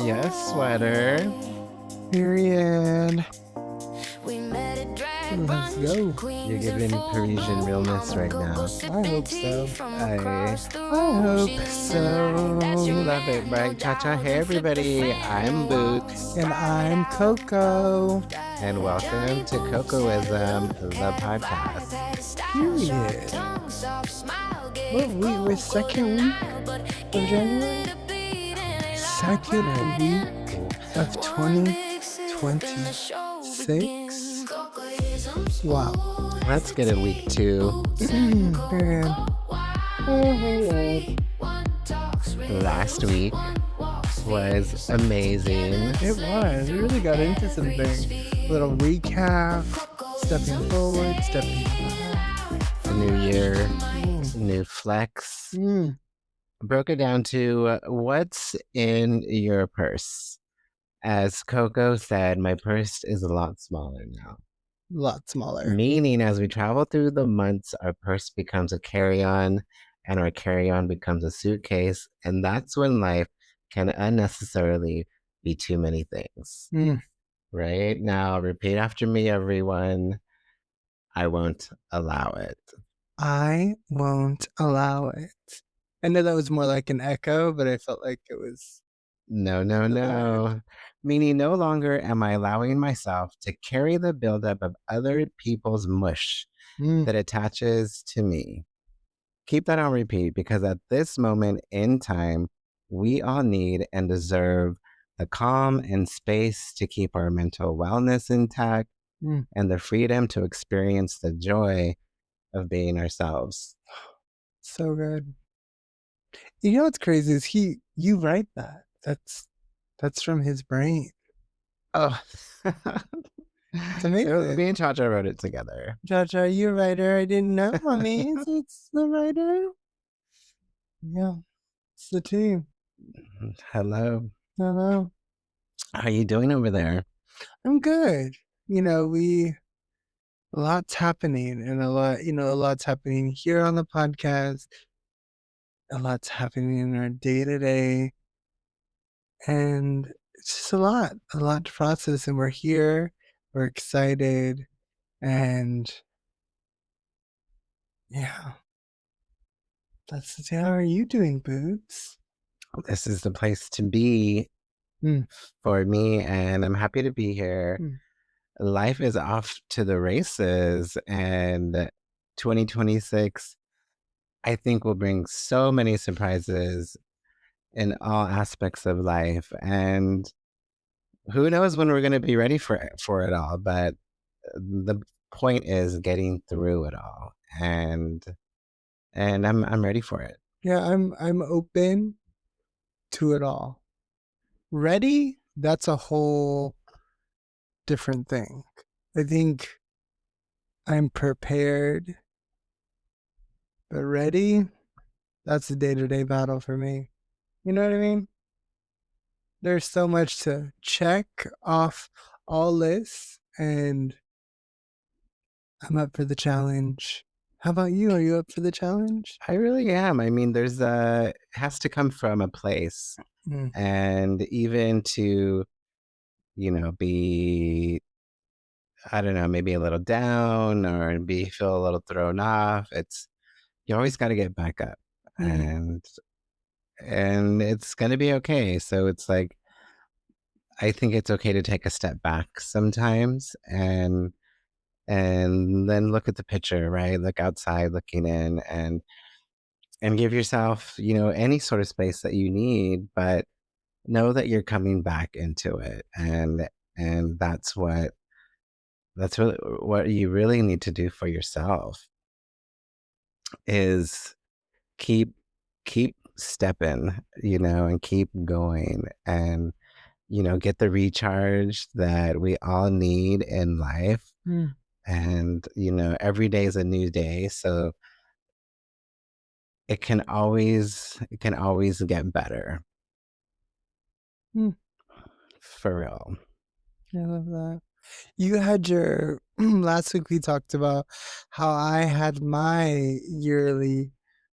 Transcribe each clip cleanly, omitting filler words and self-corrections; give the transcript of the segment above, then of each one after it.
Yes, sweater. Period. Let's go. You're giving Parisian realness right now. I hope so. I hope so. Love it, right? Cha-cha. Hey, everybody. I'm Boots. And I'm Coco. And welcome to COCOISM, the podcast. Period. We're second week of January? Second week of 2026? Wow. Let's get in week 2. Man. Last week was amazing. It was. We really got into some things. Little recap, stepping forward, stepping back. A new year, new flex. Broke it down to what's in your purse. As Coco said, my purse is a lot smaller now. A lot smaller. Meaning, as we travel through the months, our purse becomes a carry-on, and our carry-on becomes a suitcase, and that's when life can unnecessarily be too many things. Right? Now, repeat after me, everyone. I won't allow it. I won't allow it. I know that was more like an echo, but I felt like it was... No. Meaning no longer am I allowing myself to carry the buildup of other people's mush that attaches to me. Keep that on repeat, because at this moment in time, we all need and deserve the calm and space to keep our mental wellness intact and the freedom to experience the joy of being ourselves. So good. You know what's crazy is you write that. That's from his brain. Oh, it's amazing. Me and Cha-Cha wrote it together. Cha-Cha, you're a writer. I didn't know, mommy. It's the writer. Yeah, it's the team. Hello. Hello. How you doing over there? I'm good. You know, a lot's happening, and a lot's happening here on the podcast. A lot's happening in our day-to-day. And it's just a lot to process. And we're here, we're excited, and yeah. How are you doing, Boots? This is the place to be for me, and I'm happy to be here. Life is off to the races, and 2026, I think, will bring so many surprises in all aspects of life. And who knows when we're going to be ready for it all, but the point is getting through it all. And I'm ready for it. Yeah, I'm open to it all. Ready? That's a whole different thing. I think I'm prepared, but ready? That's a day-to-day battle for me. You know what I mean? There's so much to check off all lists, and I'm up for the challenge. How about you? Are you up for the challenge? I really am. I mean, it has to come from a place. And even to, be, I don't know, maybe a little down or feel a little thrown off. You always got to get back up, and it's going to be okay. So it's like, I think it's okay to take a step back sometimes and then look at the picture, right? Look outside, looking in, and give yourself, any sort of space that you need, but know that you're coming back into it. And that's really what you really need to do for yourself, is keep stepping, and keep going, and, get the recharge that we all need in life. And, every day is a new day. So it can always get better. For real. I love that. You had your, last week we talked about how I had my yearly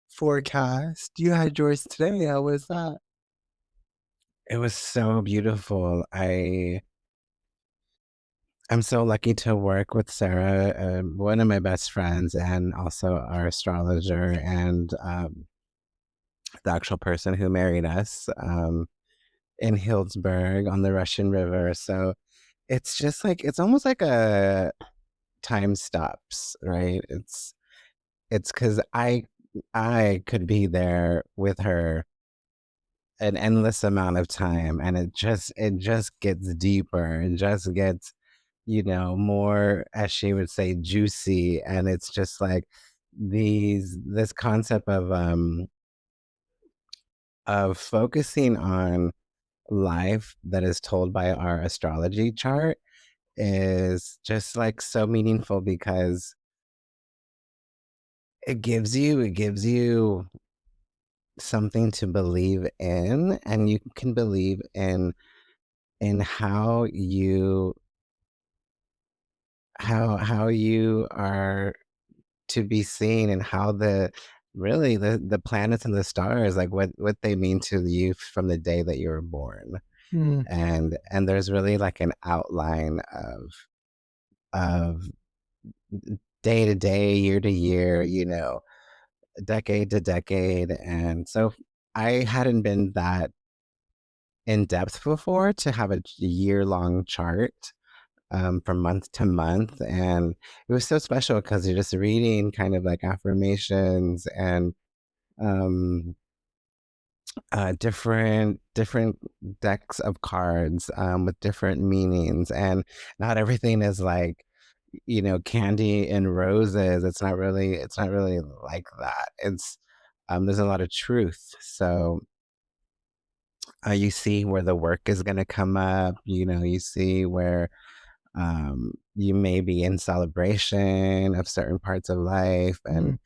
forecast. You had yours today. How was that? It was so beautiful. I'm so lucky to work with Sarah, one of my best friends, and also our astrologer, and the actual person who married us in Healdsburg on the Russian River. So it's just like it's almost like a time stops, right? It's because I could be there with her an endless amount of time, and it just gets deeper. It just gets, more, as she would say, juicy. And it's just like this concept of focusing on life that is told by our astrology chart is just like so meaningful because it gives you something to believe in, and you can believe in how you are to be seen, and how the planets and the stars, like what they mean to you from the day that you were born. Mm, And there's really like an outline of day to day, year to year, decade to decade. And so I hadn't been that in depth before to have a year long chart from month to month. And it was so special because you're just reading kind of like affirmations and um, different decks of cards with different meanings. And not everything is like, candy and roses. It's not really like that. There's a lot of truth. So you see where the work is going to come up. You see where you may be in celebration of certain parts of life, mm,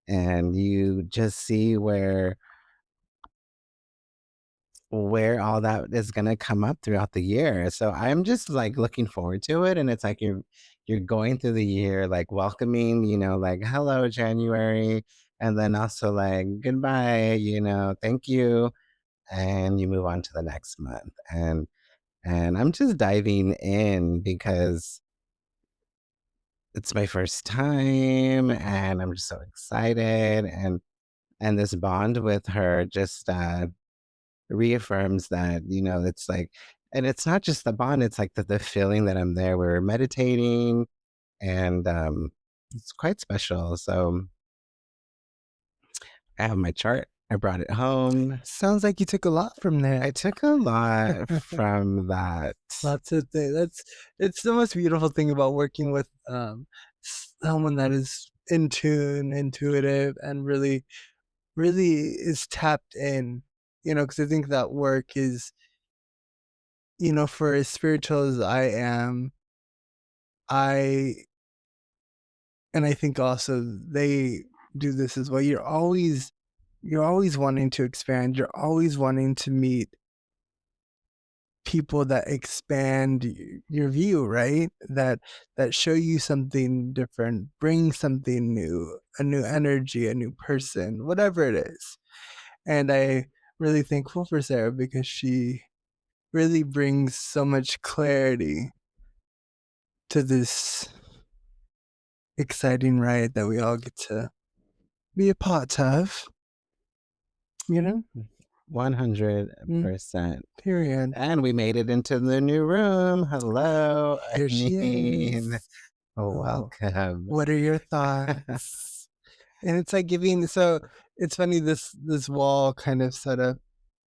and you just see where all that is going to come up throughout the year. So I'm just like looking forward to it. And it's like you're going through the year like welcoming, like hello January, and then also like goodbye, thank you, and you move on to the next month. And I'm just diving in because it's my first time, and I'm just so excited. And this bond with her just reaffirms that, it's like, and it's not just the bond, it's like the feeling that I'm there. We're meditating, and it's quite special. So I have my chart. I brought it home. sounds like you took a lot from there. I took a lot from that. Lots of things. It's the most beautiful thing about working with someone that is in tune, intuitive, and really is tapped in. Because I think that work is, for as spiritual as I am, I and I think also they do this as well. You're always wanting to expand. You're always wanting to meet people that expand your view, right? That show you something different, bring something new, a new energy, a new person, whatever it is. And I really thankful for Sarah because she really brings so much clarity to this exciting ride that we all get to be a part of, you know? Mm, 100%. period. And we made it into the new room. Hello. I Here she mean, is. Oh, welcome. what are your thoughts? And it's like giving so it's funny this wall kind of set up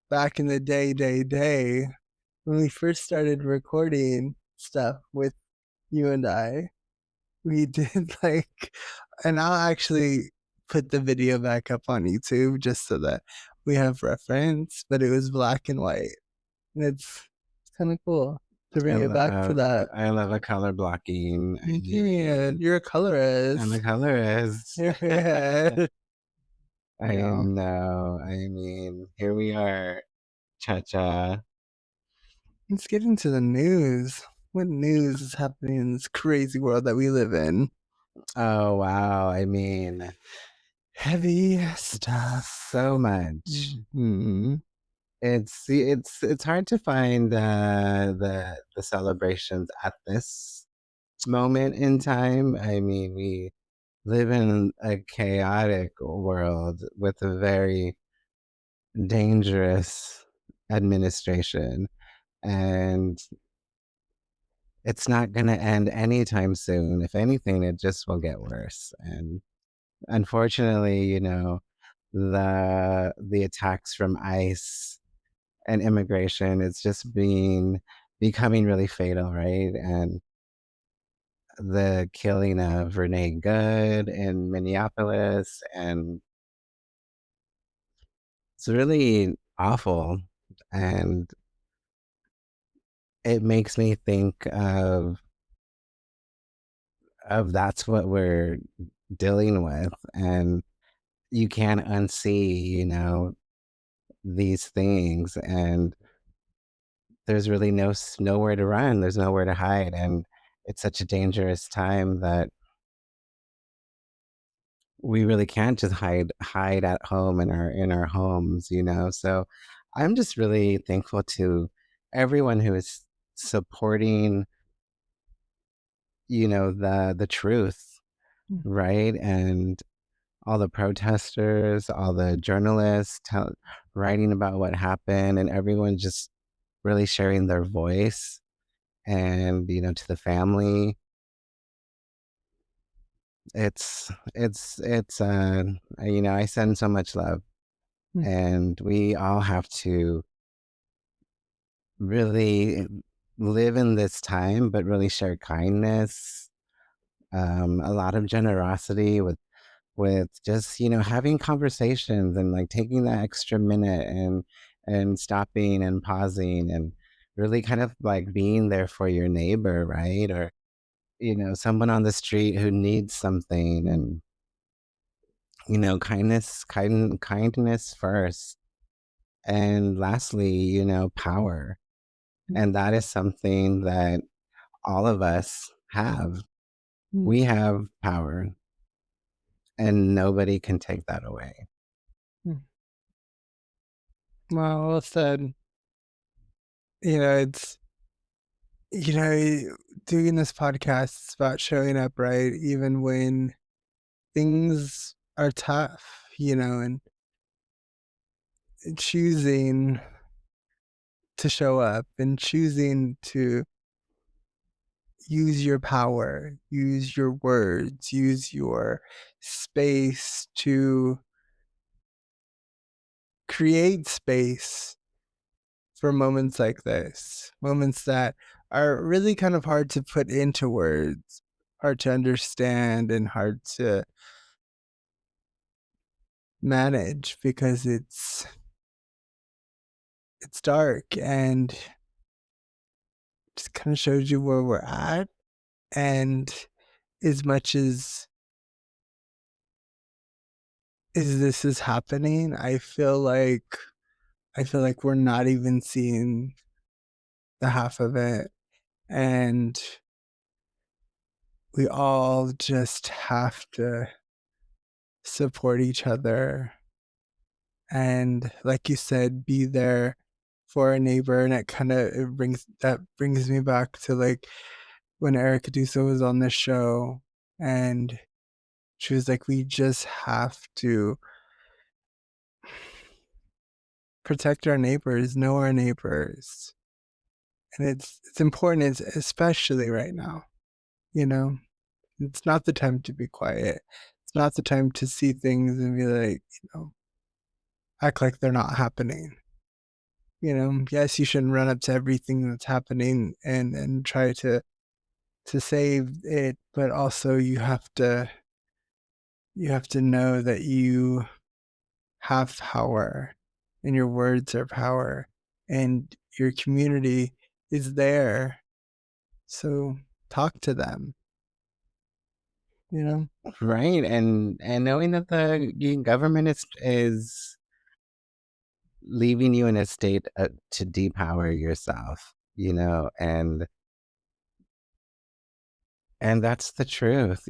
back in the day when we first started recording stuff with you and I. We did like and I'll actually put the video back up on YouTube just so that we have reference, but it was black and white. And it's kind of cool to I bring it back to love, that. I love a color blocking. I Period. mean, You're a and the colorist. colorist. Period. I No. know. I mean, here we are, Cha Cha. Let's get into the news. What news is happening in this crazy world that we live in? Oh, wow. I mean, Heavy stuff. so much. Mhm. it's hard to find the celebrations at this moment in time. I mean, we live in a chaotic world with a very dangerous administration, and it's not going to end anytime soon. If anything, it just will get worse. And unfortunately, the attacks from ICE and immigration, it's just being becoming really fatal, right? And the killing of Renee Good in Minneapolis, and it's really awful. And it makes me think of that's what we're dealing with, and you can't unsee, these things, and there's really nowhere to run, there's nowhere to hide, and it's such a dangerous time that we really can't just hide at home in our homes, so I'm just really thankful to everyone who is supporting, the truth, Mm, right? And all the protesters, all the journalists writing about what happened, and everyone just really sharing their voice. And, to the family, I send so much love, mm, and we all have to really live in this time, but really share kindness, a lot of generosity with just, having conversations, and like taking that extra minute and stopping and pausing, and really kind of like being there for your neighbor, right? Or, someone on the street who needs something, and, kindness first. And lastly, power. mm, And that is something that all of us have. mm, We have power, and nobody can take that away. mm. Well said. It's you know, doing this podcast is about showing up, right? Even when things are tough, and choosing to show up and choosing to use your power, use your words, use your space to create space for moments like this, moments that are really kind of hard to put into words, hard to understand, and hard to manage because it's dark and just kind of shows you where we're at. And as much as this is happening, I feel like we're not even seeing the half of it. And we all just have to support each other and, like you said, be there for a neighbor. And it brings me back to like when Erica Duso was on this show, and she was like, we just have to protect our neighbors, know our neighbors. And it's important, especially right now, you know? It's not the time to be quiet. It's not the time to see things and be like, act like they're not happening. Yes, you shouldn't run up to everything that's happening and try to save it, but also you have to know that you have power and your words are power and your community is there. So talk to them, you know? Right. And knowing that the government is leaving you in a state to depower yourself, and that's the truth.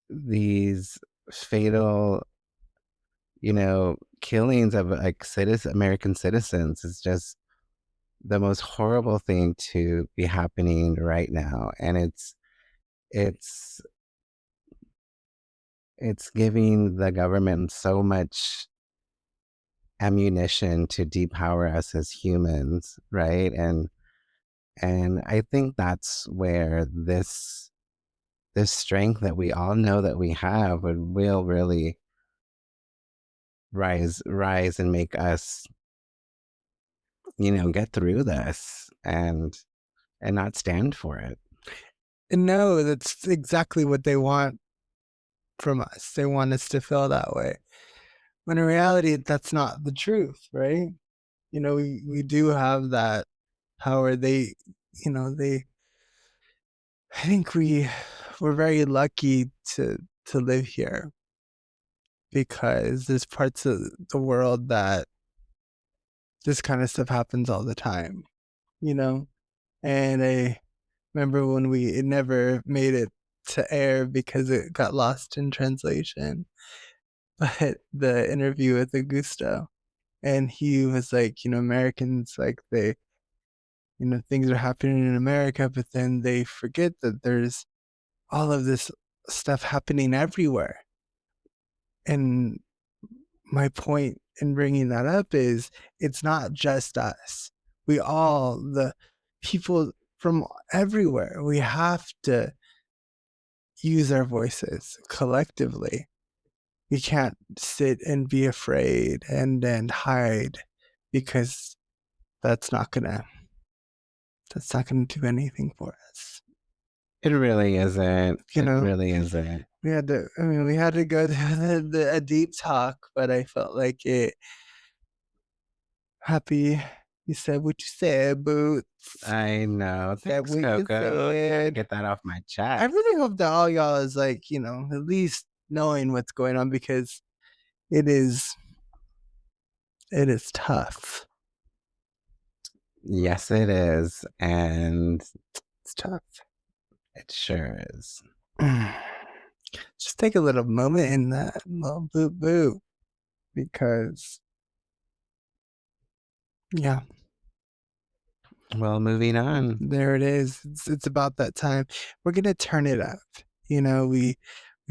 These fatal, killings of like American citizens is just the most horrible thing to be happening right now. And it's it's giving the government so much ammunition to depower us as humans, right? And I think that's where this strength that we all know that we have will really rise and make us, get through this and not stand for it. And no, that's exactly what they want from us. They want us to feel that way. When in reality, that's not the truth, right? We do have that power. I think we're very lucky to live here because there's parts of the world that this kind of stuff happens all the time, you know? And I remember when it never made it to air because it got lost in translation. But the interview with Augusto, and he was like, Americans, like, things are happening in America, but then they forget that there's all of this stuff happening everywhere. And my point in bringing that up is it's not just us. The people from everywhere, we have to use our voices collectively. We can't sit and be afraid and hide because that's not gonna do anything for us. It really isn't. You It know, really isn't. we had to go to a deep talk, but I felt like it. Happy you said what you said, Boots. I know. Said Thanks, what you Coco. said. Get that off my I chest. really hope that all y'all is like, at least knowing what's going on because it is it is tough. Yes, it is. And It's tough. it sure is. Just take a little moment in that little boot boot because yeah, Well, moving on. there it is. It's about that time. We're gonna turn it up. We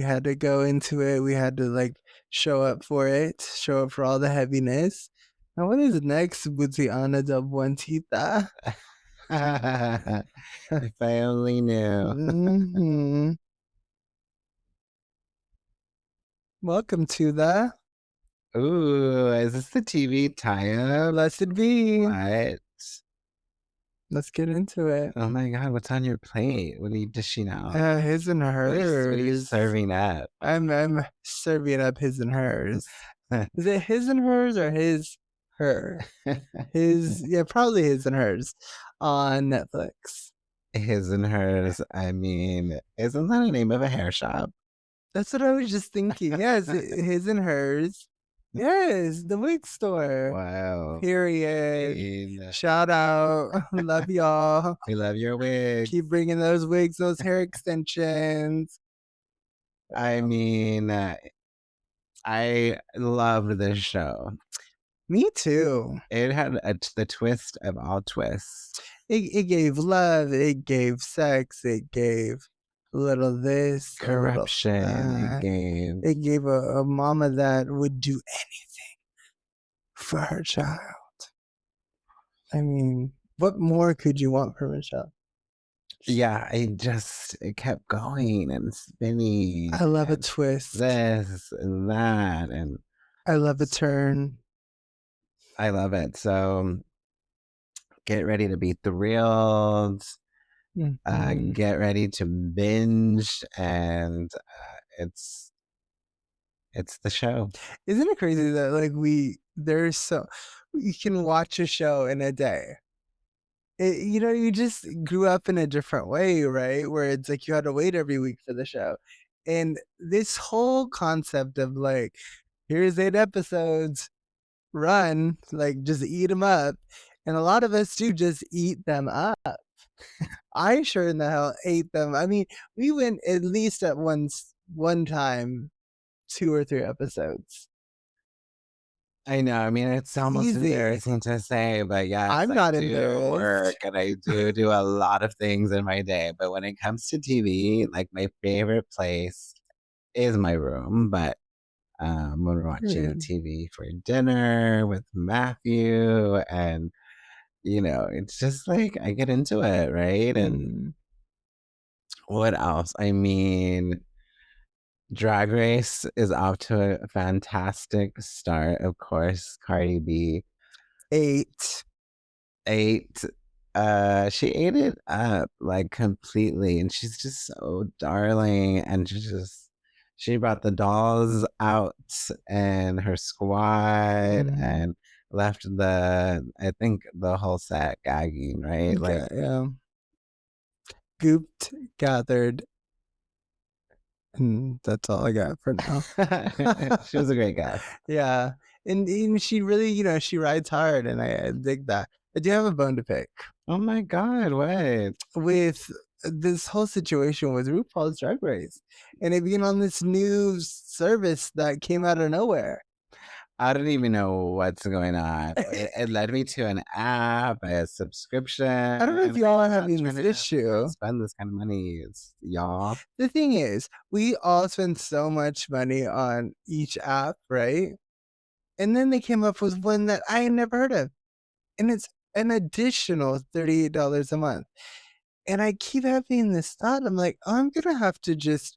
had to go into it. We had to like show up for it, show up for all the heaviness. Now what is next, Butiana del Buentita? If I only knew. hmm Welcome to the Ooh, is this the TV tie-up? Blessed Be. What? Let's get into it. Oh my God, what's on your plate? What are you dishing out? His and What are you hers. serving up? I'm serving up his and hers. Is it his and hers or her? Yeah, probably his and hers on Netflix. His and hers. I mean, isn't that a name of a hair shop? That's what I was just thinking. Yes, his and hers. Yes, the wig store. Wow. Period. mean, Shout out. Love y'all. we love your wig. Keep bringing those wigs, those hair extensions. I mean, I loved this show. Me too. It had the twist of all twists. It gave love, it gave sex, it gave a little this, a little Corruption. It that. gave. It gave a mama that would do anything for her child. I mean, what more could you want from a child? Yeah, it kept going and spinning. I love a and twist. This and that. And I love a turn. I love it. So get ready to be thrilled. Mhm. Get ready to binge. And it's the show. Isn't it crazy that like you can watch a show in a day? You just grew up in a different way, right? Where it's like you had to wait every week for the show. And this whole concept of like, here's 8 episodes, run, like just eat them up. And a lot of us do just eat them up. I sure in the hell ate them. I mean, we went at least at one time 2 or 3 episodes. I know. I mean, it's almost Easy. embarrassing to say, but yes, I'm I not do work embarrassed. and I do a lot of things in my day. But when it comes to TV, like my favorite place is my room. But when we're watching Period. TV for dinner with Matthew, and it's just like I get into it, right? And Mm. what else? I mean, Drag Race is off to a fantastic start. Of course, Cardi B 8. ate she ate it up like completely, and she's just so darling, and she brought the dolls out and her squad Mhm. and left I think the whole set gagging, right? Like Yeah. Gooped, gathered, and that's all I got for now. she was a great guest. Yeah, and she really, she rides hard, and I dig that. I do have a bone to pick Oh my god, what? with this whole situation with RuPaul's Drag Race, and it being on this new service that came out of nowhere. I don't even know what's going on. I It led me to an app, a subscription, don't know if and y'all are I'm not having trying this to issue. spend this kind of money. It's y'all. The thing is, we all spend so much money on each app, right? And then they came up with one that I had never heard of, and it's an additional $38 a month. And I keep having this thought, I'm like, "Oh, I'm gonna have to just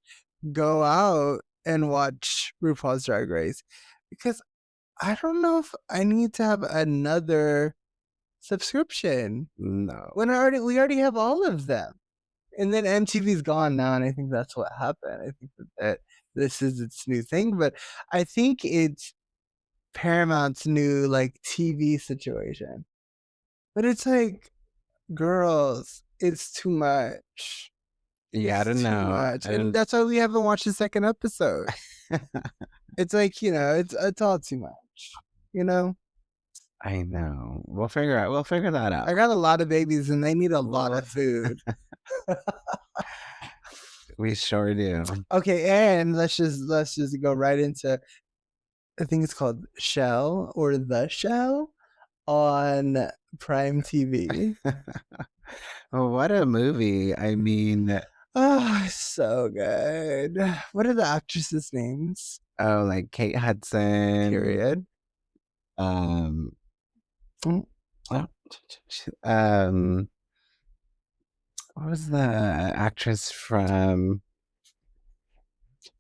go out and watch RuPaul's Drag Race because I don't know if I need to have another subscription No. when we already have all of them." And then MTV's gone now, and I think that's what happened. I think that this is its new thing, but I think it's Paramount's new, like, TV situation. But it's like, girls, it's too much. Yeah, I It's don't too know. much, I and don't. that's why we haven't watched the second episode. It's like, it's all too much, you know? I know. We'll figure that out. I got a lot of babies, and they need a lot Well, of food. we sure do. Okay, and let's just go right into, I think it's called Shell or The Shell on Prime TV. What a movie. I mean, Oh, so good. What are the actresses' names? oh, like Kate Hudson. Period. Um, Mm, oh, um, what was the actress from?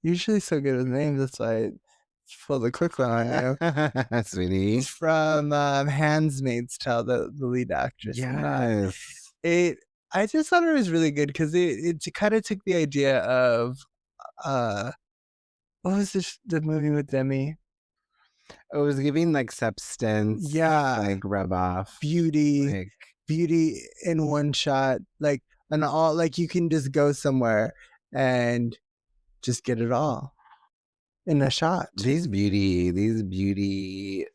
Usually so good with names. That's why I pulled a quick one on you. It's Sweetie. from *Handmaid's Tale*, the lead actress in that. Yes. It I just thought it was really good because it kind of took the idea of uh what was the movie with Demi? It was giving like substance, Yeah, like rub off. beauty, Like beauty in one shot, like an all, like you can just go somewhere and just get it all in a shot. these beauty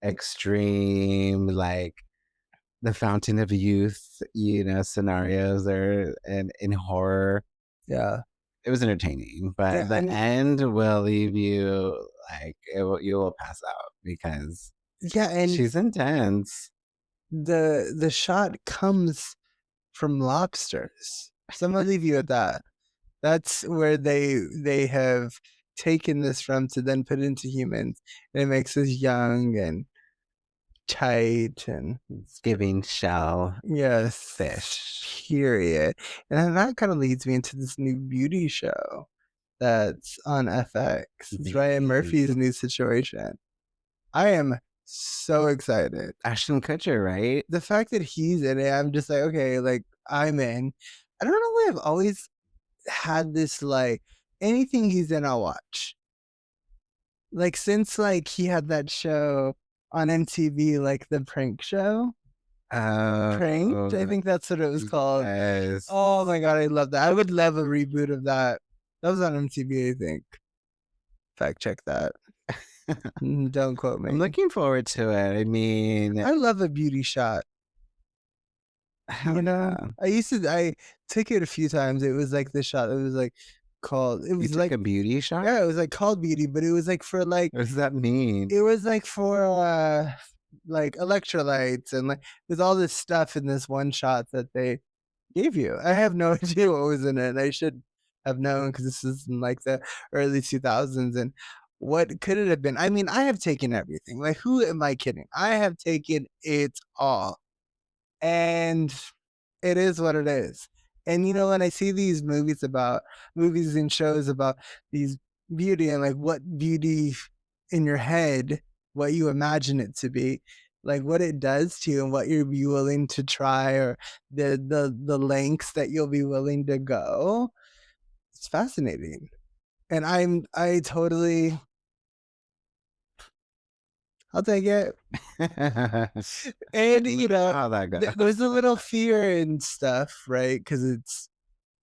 extreme, like the fountain of youth, scenarios are and in horror. Yeah, It was entertaining, but yeah, the and end will leave you like you will pass out because yeah, and she's intense. the shot comes from lobsters. So I'm gonna leave you at that. That's where they have taken this from to then put into humans. And it makes us young and tight and It's giving shell yes, fish. period. And then that kind of leads me into this new beauty show that's on FX. It's Ryan Beauty. Murphy's new situation. I am so excited. Ashton Kutcher, right? The fact that he's in it, I'm just like, okay, like I'm in. I don't know why I've always had this, like, anything he's in, I'll watch. Like since like he had that show on MTV, like the prank show. Pranked, I Oh, think that's what it was called. yes. Oh my god, I love that. I would love a reboot of that. That was on MTV, I think. Fact check that. Don't quote I'm me. looking forward to it. I mean, I love a beauty shot. hell yeah. I took it a few times. It was like the shot. It was like called. It You was took like, a beauty shot? yeah, it was like called beauty, but it was like for like, What does that mean? it was like electrolytes and like there's all this stuff in this one shot that they gave you. I have no idea what was in it. I should have known because this is in like the early 2000s. And what could it have been? I mean, I have taken everything. Like, who am I kidding? I have taken it all. And it is what it is. And you know, when I see these movies and shows about these beauty and like what beauty in your head, what you imagine it to be, like what it does to you and what you'll be willing to try or the lengths that you'll be willing to go. It's fascinating. And I totally I'll take it. And you know, How that go? there's a little fear and stuff, right? Because it's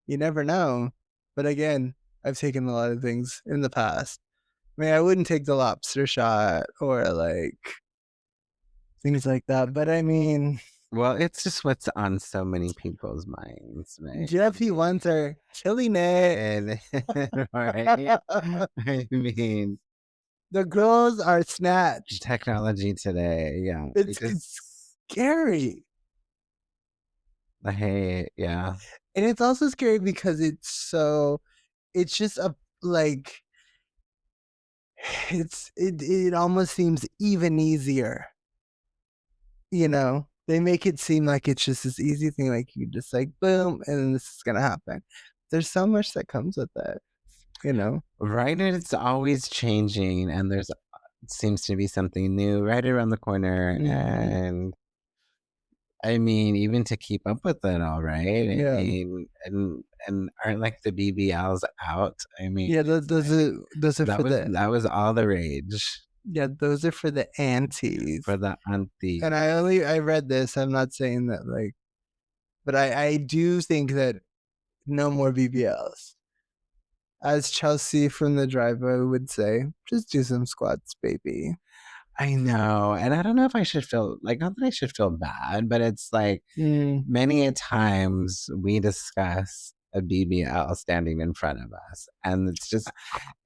you never know. But again, I've taken a lot of things in the past. I mean, I wouldn't take the lobster shot or like things like that. But I mean, Well, it's just what's on so many people's minds, right? Jeffy ones are killing it. And right? I mean, The girls are snatched. technology today, yeah, It's scary. yeah. And it's also scary because it's just a like it almost seems even easier. You know, they make it seem like it's just this easy thing, like you just like boom, and then this is gonna happen. There's so much that comes with that, you know. Right, and it's always changing, and there's seems to be something new right around the corner, Mhm. and I mean, even to keep up with it all, right? I Yeah, mean, and aren't like the BBLs out? I mean, yeah. it's like Those are for the that was all the rage those are for the for aunties. the And auntie. I read this. I'm not saying that like, but I do think that no more BBLs. As Chelsea from the driveway would say, just do some squats, baby. I know, and I don't know if I should feel like not that I should feel bad, but it's like Mm, many a times we discuss a BBL standing in front of us, and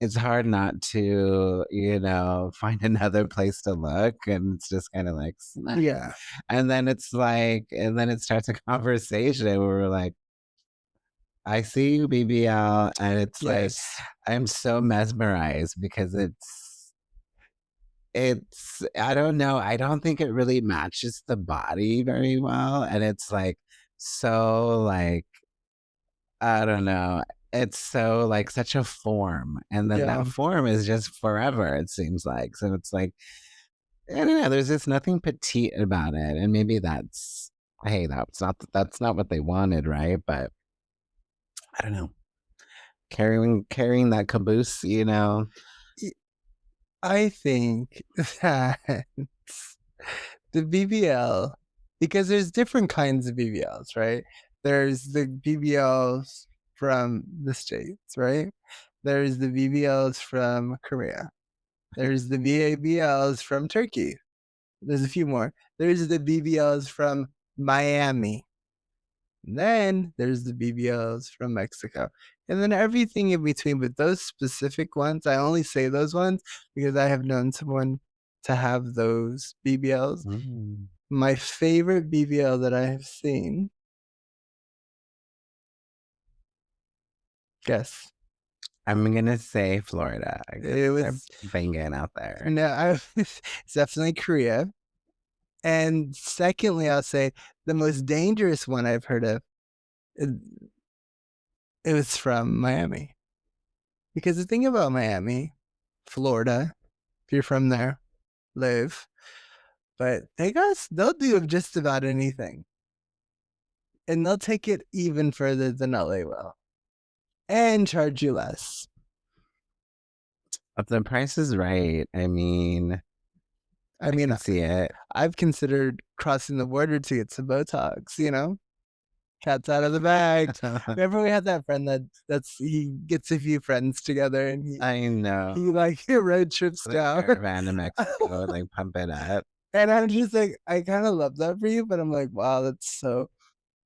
it's hard not to, find another place to look, and it's just kinda like, "Snap." yeah. And then it's like and then it starts a conversation where we're like, "I see you, BBL," and it's like, Yes. I'm so mesmerized because it's I don't know, I don't think it really matches the body very well, and it's, like, so, like, I don't know, it's so, like, such a form, and then Yeah. that form is just forever, it seems like, so it's like, I don't know, there's just nothing petite about it, and maybe hey, that's not what they wanted, right? But I don't know, carrying that caboose, Y- I think that the BBL, because there's different kinds of BBLs, right? There's the BBLs from the States, right? There's the BBLs from Korea. There's the BBLs from Turkey. There's a few more. There's the BBLs from Miami. Then there's the BBLs from Mexico. And then everything in between. But those specific ones, I only say those ones because I have known someone to have those BBLs. Mm. My favorite BBL that I have seen, guess. I'm gonna say Florida because It they're was banging out there. no, it's definitely Korea. And secondly, I'll say the most dangerous one I've heard of, it, it was from Miami. Because the thing about Miami, Florida, if you're from there, live, but they'll do just about anything. And they'll take it even further than LA will and charge you less. If the price is right, I mean, I I mean, can see it. I've considered crossing the border to get some Botox, you know? Cat's out of the bag. Remember we had that friend he gets a few friends together and I know. he like road trips The down. caravan to Mexico, like pump it up. And I'm just like, I kind of love that for you, but I'm like, wow, that's so.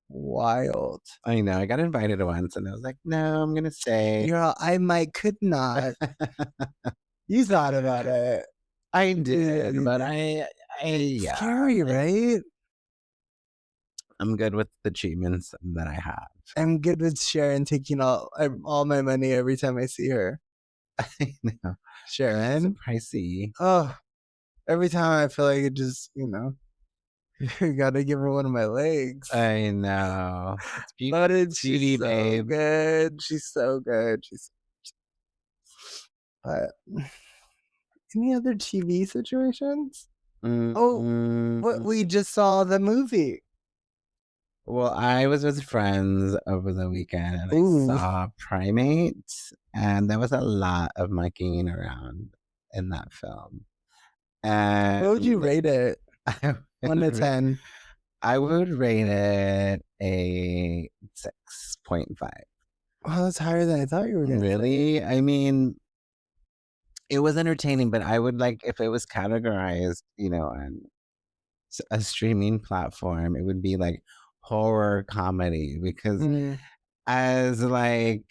Wild. I know. I got invited once, and I was like, "No, I'm gonna stay." You're all, "I might could not." You thought about it. I did, Eh, but yeah, scary, right? I'm good with the achievements that I have. I'm good with Sharon taking all my money every time I see her. I know. She's so Sharon? pricey. Oh, every time I feel like it just, you gotta give her one of my legs. I know. It's But she's beauty, so babe. good. She's so good. But any other TV situations? Oh, what Mm, we just saw the movie. well, I was with friends over the weekend and I Ooh. saw Primates, and there was a lot of monkeying around in that film. What would you And rate it? I 1 to would, 10. I would rate it a 6.5. Oh, that's higher than I thought you were gonna say. Really? I mean, it was entertaining, but I would like if it was categorized, on a streaming platform, it would be like horror comedy because Mhm. as like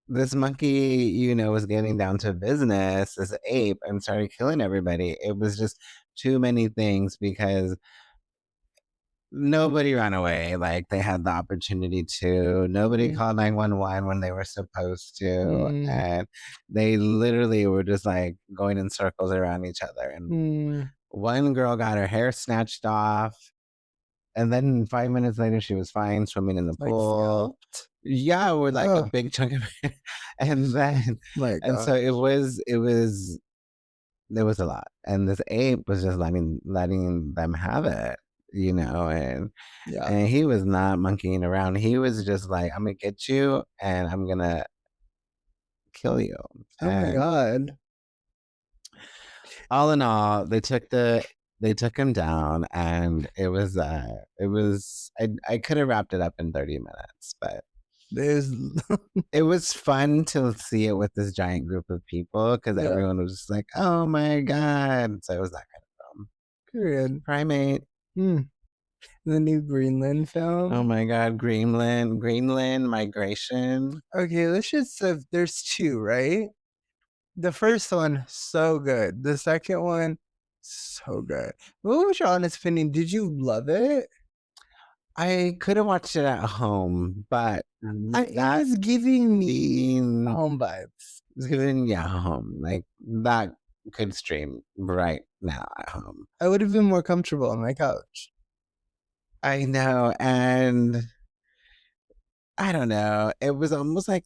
this monkey, was getting down to business, this ape, and started killing everybody. It was just too many things because nobody ran away like they had the opportunity to. Nobody Mm, called 911 when they were supposed to. mm, And they literally were just like going in circles around each other. And mm. one girl got her hair snatched off. And then 5 minutes later, she was fine swimming in the Like pool. scalped? Yeah, with like a Oh big chunk of it. And then, my and so gosh. there was a lot. And this ape was just letting them have it, Yeah. and he was not monkeying around. He was just like, I'm gonna get you and I'm gonna kill you. Oh my And god. all in all, they took him down, and I could have wrapped it up in 30 minutes, but There's it was fun to see it with this giant group of people because yeah, everyone was just like, "Oh my god!" So it was that kind of film. period. Primate. Hmm. The new Greenland Oh film. my god, Greenland migration. Okay, let's just there's 2, right? The first one, so good. The second one, so good. What was your honest opinion? Did you love it? I could have watched it at home, but It that was giving me scene home vibes. is giving yeah home like that could stream right now at home. I would have been more comfortable on my couch. I know, and I don't know. It was almost like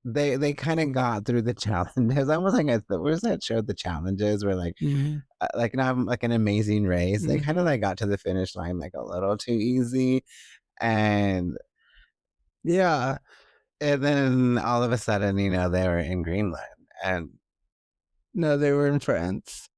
they kind of got through the challenges. Almost like where's that show, The Challenges, where Mhm, like not like an amazing race. They mhm. kind of like got to the finish line like a little too easy, and Yeah. and then all of a sudden, they were in Greenland, and No, they were in France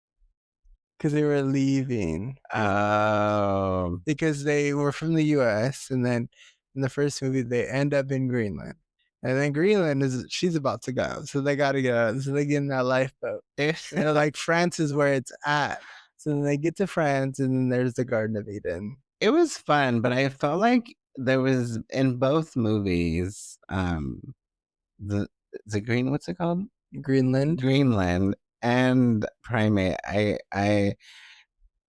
because they were leaving oh, because they were from the US, and then in the first movie, they end up in Greenland. And then Greenland she's about to go, so they gotta get out. So they get in that lifeboat. And they're like, France is where it's at. So then they get to France, and then there's the Garden of Eden. it was fun, but I felt like there was in both movies, the green, what's it called? Greenland. Greenland and Primate.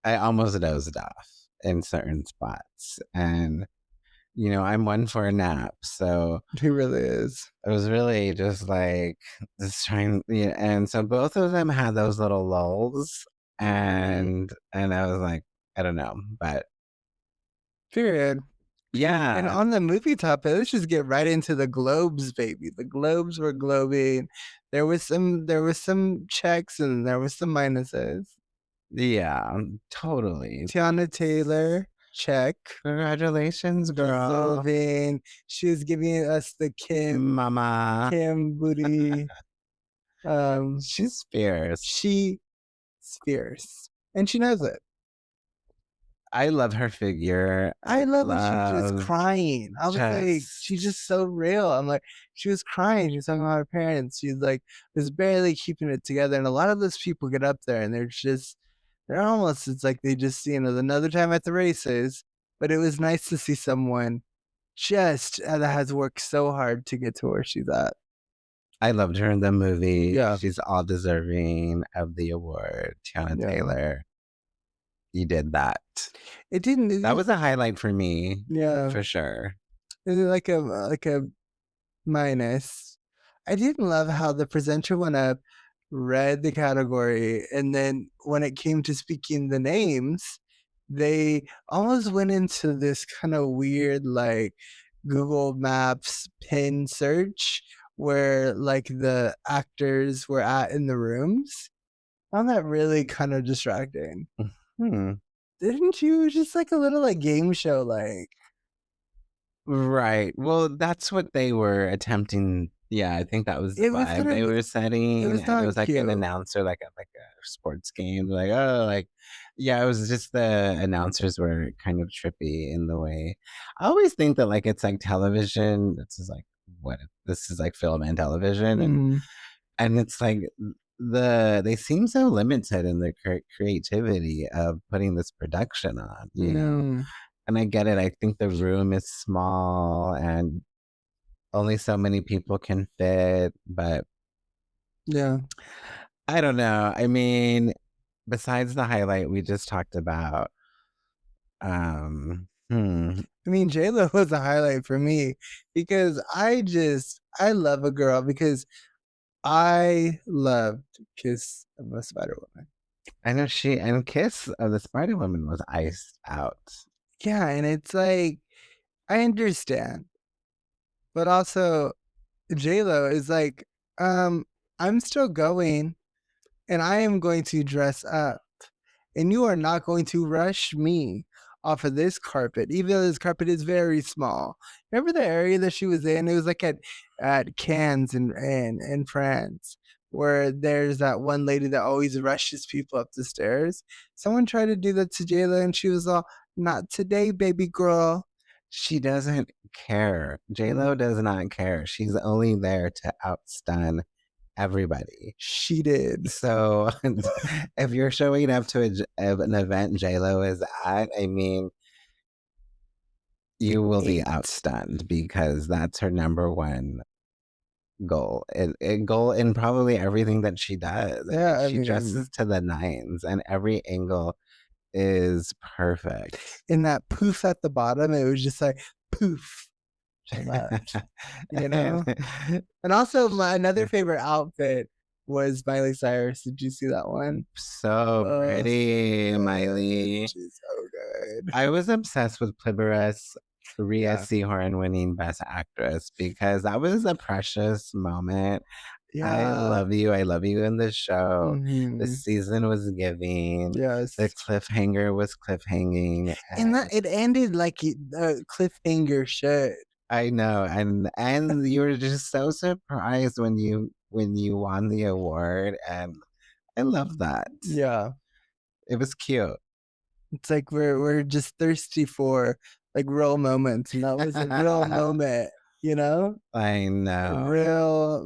I almost dozed off in certain spots, and I'm one for a nap, so He really is. it was really just like just trying, and so both of them had those little lulls, Mhm. and I was like, I don't know, but Period. And yeah, on the movie topic, let's just get right into the globes, baby. The globes were globing. There was some checks and there was some minuses. yeah, totally. Tiana Taylor, check. Congratulations, girl, Deserving. She was giving us the mama. Kim booty. Um, She's fierce. she's fierce. And she knows it. I love her figure. I I love when she's just love crying. I was like, she's just just so real. I'm like, she was crying. She was talking about her parents. She's like, was barely keeping it together. And a lot of those people get up there and they're just They're almost it's like they just, another time at the races, but it was nice to see someone just that has worked so hard to get to where she's at. I loved her in the movie. Yeah, She's all deserving of the award. Tiana yeah. Taylor, you did that. It didn't That it was a highlight for me, yeah. for sure. Is it like a minus? I didn't love how the presenter went up, read the category, and then when it came to speaking the names, they almost went into this kind of weird, like, Google Maps pin search where, like, the actors were at in the rooms. I found that really kind of distracting. Hmm. Didn't you? Just like a little, like, game show, like. Right. Well, that's what they were attempting. Yeah, I think that was the It was vibe kind they of were it setting. was And it not was like an cute. announcer, like a sports game. Like, oh, like, yeah, it was just the announcers were kind of trippy in the way. I always think that like it's like television. This is like what this is like film and television, Mhm. and it's like they seem so limited in their creativity of putting this production on, you know. No. And I get it. I think the room is small and only so many people can fit, but Yeah. I don't know. I mean, besides the highlight we just talked about, hmm, I mean, J-Lo was a highlight for me because I love a girl because I loved Kiss of a Spider Woman. I know she and Kiss of the Spider Woman was iced out. Yeah, and it's like I understand, but also J-Lo is like, um, I'm still going and I am going to dress up. And you are not going to rush me off of this carpet, even though this carpet is very small. Remember the area that she was in? It was like at Cannes in France, where there's that one lady that always rushes people up the stairs. Someone tried to do that to Jayla, and she was all, "Not today, baby girl." She doesn't care. Mm. Lo does not care. She's only there to outstun everybody. She did. So if you're showing up to an event J Lo is at, I mean, you will be Eight. outstunned because that's her number one goal. Goal in probably everything that she does. I mean, Yeah, I she mean, dresses to the nines, and every angle is perfect. in that poof at the bottom, it was just like poof. Which I loved, you know? And also my another favorite outfit was Miley Cyrus. Did you see that one? So Oh, so pretty, good. Miley. She's so good. I was obsessed with Pliberis Rhea Yeah. Seehorn winning Best Actress because that was a precious moment. I Yeah. love you. I love you in the show. The Mhm. season was giving. The Yes. cliffhanger was cliffhanging. And that And it ended like the cliffhanger should. I know. And you were just so surprised when you won the award. And I love that. Yeah. It was cute. It's like we're just thirsty for like real moments, and that was a real moment, you know? I know.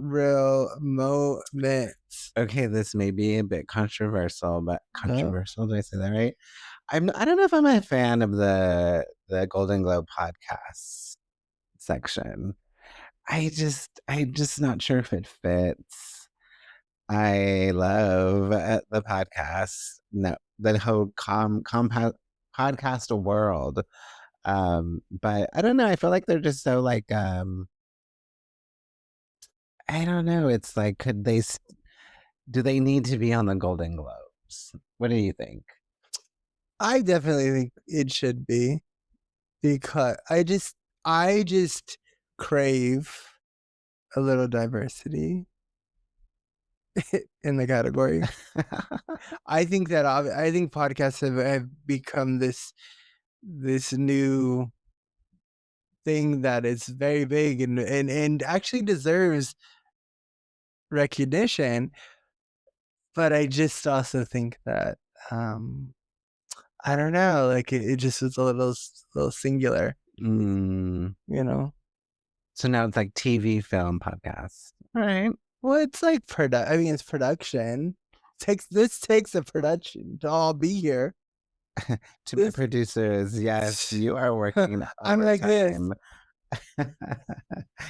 Real moments. Okay, this may be a bit controversial, but Huh? controversial, did I say that right? I don't know if I'm a fan of the Golden Globe podcast section. I'm just not sure if it fits. I love the podcast, no, the whole podcast world. But I don't know. I feel like they're just so like I don't know. It's like could they do they need to be on the Golden Globes? What do you think? I definitely think it should be because I just crave a little diversity in the category. I think podcasts have become this new thing that is very big and actually deserves recognition. But I just also think that um I don't know, like it just was a little singular, Mm. you know. So now it's like TV, film, podcast. All right. Well, it's like I mean, it's production. Takes a production to all be here. To my This producers, yes, you are working I'm like this. overtime.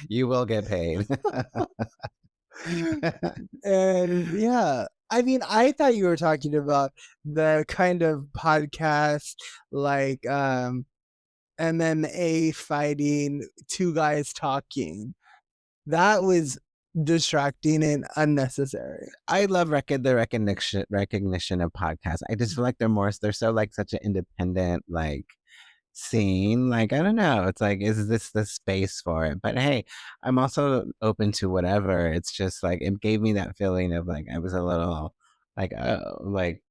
You will get paid. And yeah, I mean, I thought you were talking about the kind of podcast like MMA fighting, two guys talking. That was distracting and unnecessary. I love the recognition of podcasts. I just feel like they're so like such an independent like scene. Like I don't know. It's like is this the space for it? But hey, I'm also open to whatever. It's just like it gave me that feeling of like I was a little like oh like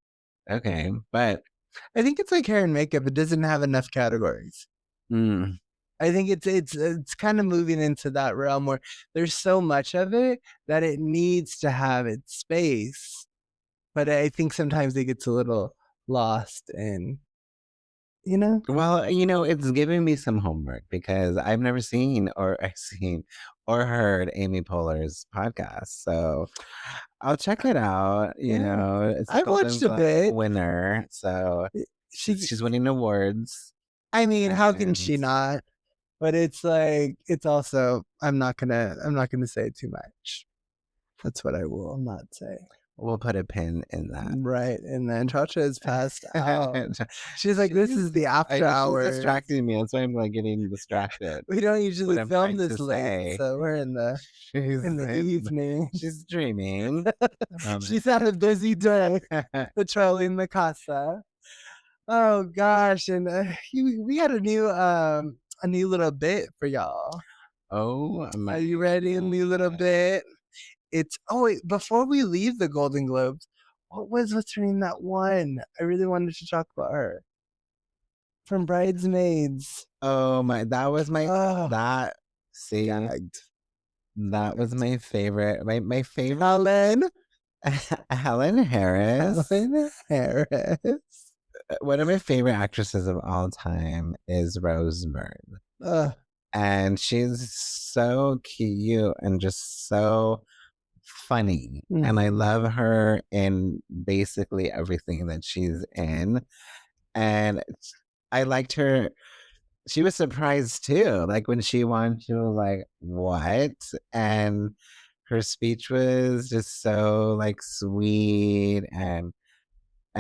okay, but I think it's like hair and makeup. It doesn't have enough categories. mm, I think it's kind of moving into that realm where there's so much of it that it needs to have its space. But I think sometimes it gets a little lost in, you know? well, it's giving me some homework because I've never seen or I've seen or heard Amy Poehler's podcast. So I'll check it out. Yeah. It's a I Golden watched a Globe bit. winner, so She she's winning awards. I mean, how can And she not? But it's like it's also I'm not gonna say too much. That's what I will not say. we'll put a pin in that. Right. And then Chacha is passed out. She's like, this is the I after know she's hours. distracting me. That's why I'm like getting distracted. We don't What usually I'm film trying to this late, say. so we're in the evening. She's dreaming. She's had a busy day patrolling the casa. Oh gosh, and we got a new little bit for y'all. Oh Are my you ready? A new little God. bit. It's oh wait, before we leave the Golden Globes, what's her name? That one. I really wanted to talk about her from Bridesmaids. Oh my, that was my Oh, that see gagged. that was my favorite. My favorite Helen. Helen Harris. Helen Harris. One of my favorite actresses of all time is Rose Byrne. Uh, And she's so cute and just so funny. And I love her in basically everything that she's in. And I liked her. She was surprised too. Like when she won, she was like, what? And her speech was just so like sweet and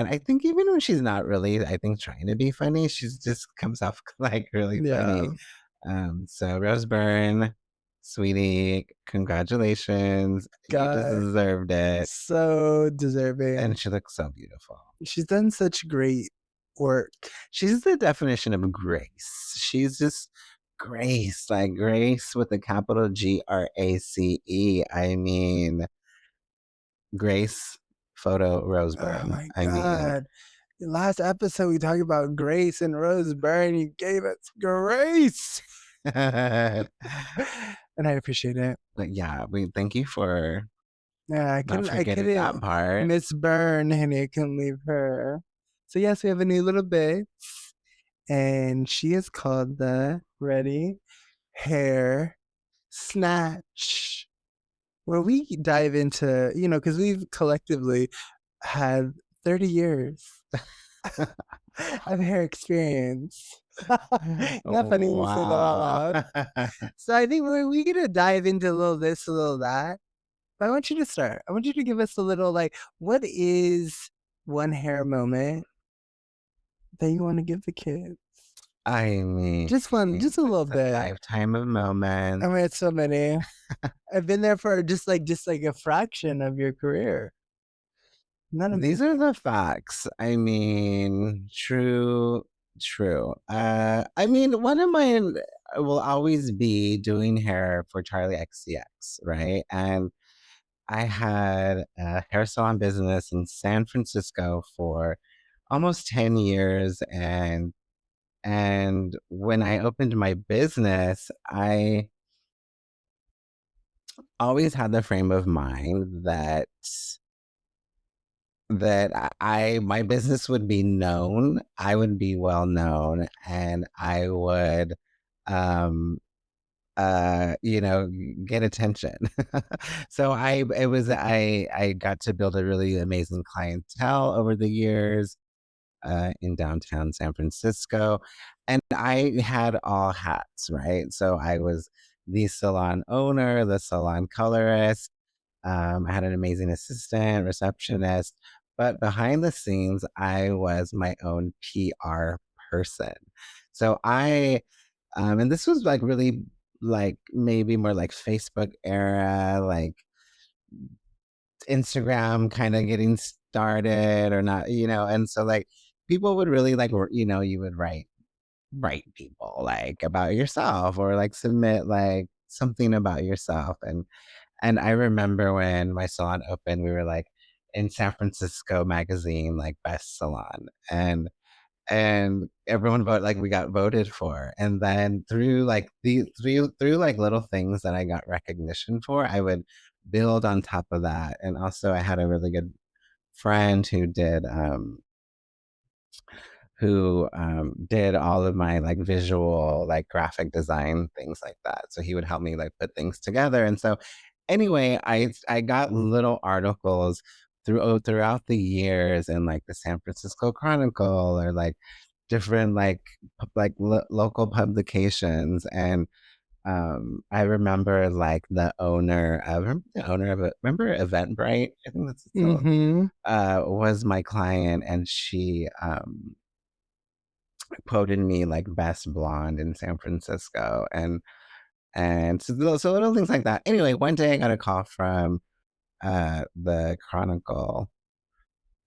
I think even when she's not really, I think trying to be funny, she's just comes off like really yeah. funny. So Rose Byrne, sweetie, congratulations. You just God, deserved it. so deserving. And she looks so beautiful. She's done such great work. She's the definition of grace. She's just grace, like grace with a capital GRACE. I mean, Grace Photo Rose Oh Byrne. my I mean, God. The last episode we talked about Grace and Rose Byrne. You gave us grace. but And I appreciate it. yeah, we thank you for Yeah, not I forgetting that couldn't part. miss Byrne and I couldn't leave her. So yes, we have a new little bit. And she is called the Ready Hair Snatch. Where we dive into, because we've collectively had 30 years of hair experience. Not funny when you say that out loud. So I think we're gonna dive into a little this, a little that. But I want you to start. I want you to give us a little like, what is one hair moment that you want to give the kids? I mean, Just one, just a little it's a bit. lifetime of moments. I mean, it's so many. I've been there for just like a fraction of your career. None of These are the facts. I mean, true, true. I mean, one of mine will always be doing hair for Charlie XCX, right? And I had a hair salon business in San Francisco for almost 10 years and when I opened my business, I always had the frame of mind that my business would be known, I would be well known, and um you know, get attention. So I got to build a really amazing clientele over the years in downtown San Francisco. And I had all hats, right? So I was the salon owner, the salon colorist. I had an amazing assistant, receptionist. But behind the scenes, I was my own PR person. So and this was like really like maybe more like Facebook era, like Instagram kind of getting started or not, you know, and so like people would really like, you know, you would write people like about yourself or like submit like something about yourself. And I remember when my salon opened, we were like in San Francisco magazine, like best salon. And everyone voted like we got voted for. And then through like through like little things that I got recognition for, I would build on top of that. And also I had a really good friend who did all of my like visual like graphic design things like that. So he would help me like put things together. And so anyway, I got little articles throughout the years in like the San Francisco Chronicle or like different like local publications. And I remember like the owner of it, remember Eventbrite? I think that's still Mm-hmm. was my client, and she quoted me like best blonde in San Francisco. And so little things like that. Anyway, one day I got a call from the Chronicle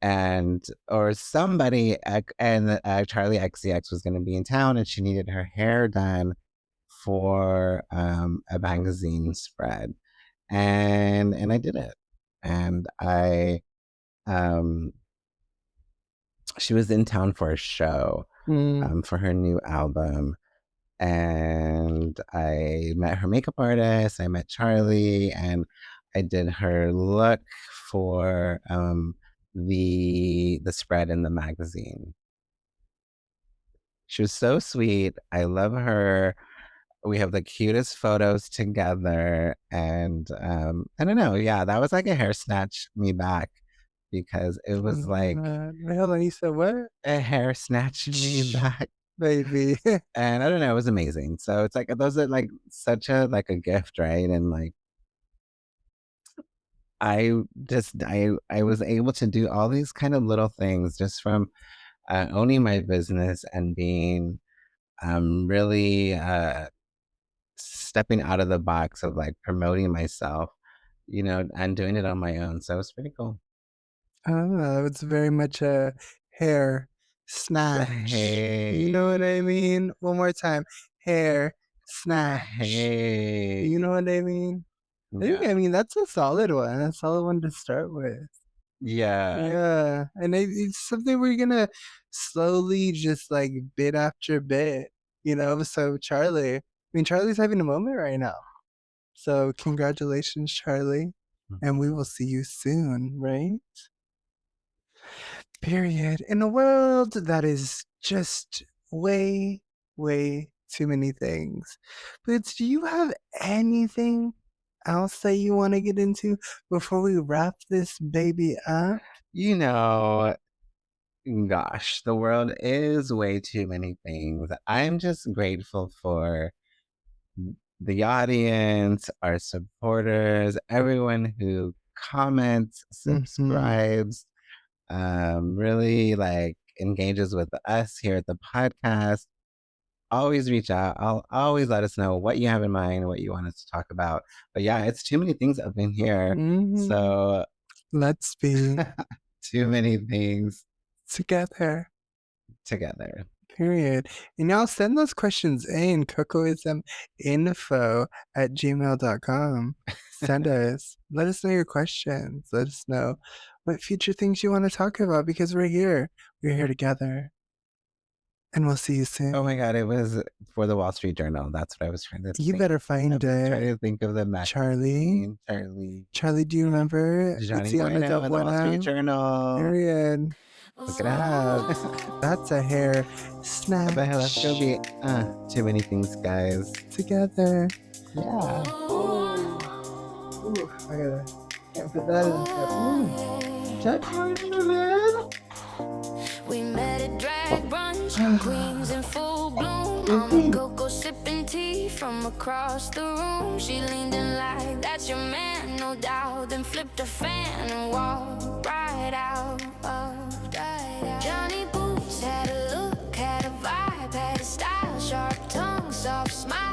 and or somebody and Charlie XCX was going to be in town and she needed her hair done for a magazine spread. And I did it. And I um she was in town for a show Mm. for her new album. And I met her makeup artist, I met Charlie, and I did her look for the spread in the magazine. She was so sweet. I love her. We have the cutest photos together. And I don't know, yeah, that was like a hair snatch me back because it was like Wait, hold on, you said what? a hair snatched me Shh, back. baby. And I don't know, it was amazing. So it's like those are like such a like a gift, right? And like I was able to do all these kind of little things just from owning my business and being really stepping out of the box of like promoting myself, you know, and doing it on my own. So it's pretty cool. It's very much a hair snatch. You know what I Hey, mean? One more time. Hair snatch. You know hey, what I mean? yeah, I mean, that's a solid one. A solid one to start with. yeah. Yeah. And it's something we're gonna slowly just like bit after bit, you know? So Charlie, I mean, Charlie's having a moment right now. So congratulations, Charlie. And we will see you soon, right? Period. In a world that is just way, way too many things. But do you have anything else that you want to get into before we wrap this baby up? You know, gosh, the world is way too many things. I'm just grateful for the audience, our supporters, everyone who comments, Mm-hmm. subscribes, really like engages with us here at the podcast. Always reach out. I'll always let us know what you have in mind, what you want us to talk about. But yeah, it's too many things up in here. Mm-hmm. So Let's be too many things together. together. Period. And now send those questions in cocoisminfo@gmail.com. Send us. Let us know your questions. Let us know what future things you want to talk about because we're here. We're here together. And we'll see you Oh soon. my God, it was for the Wall Street Journal. That's what I was trying to You think. better I find was trying it. to think of the Charlie. magazine. Charlie. Charlie, do you remember? It's Johnny the Bueno Adult and the Wall Street One. Journal. Period. Look it up. That's a hair But hey, let's go snatch be too many things, guys. together. Yeah. Ooh. Ooh, can't put that in the cup. Ooh. Touch right in the bed. We met at drag brunch, queens in full bloom. I'm a cocoa sipping tea from across the room. She leaned in like, that's your man, no doubt. Then flipped her fan and walked right out. Johnny Boots had a look, had a vibe, had a style, sharp tongue, soft smile.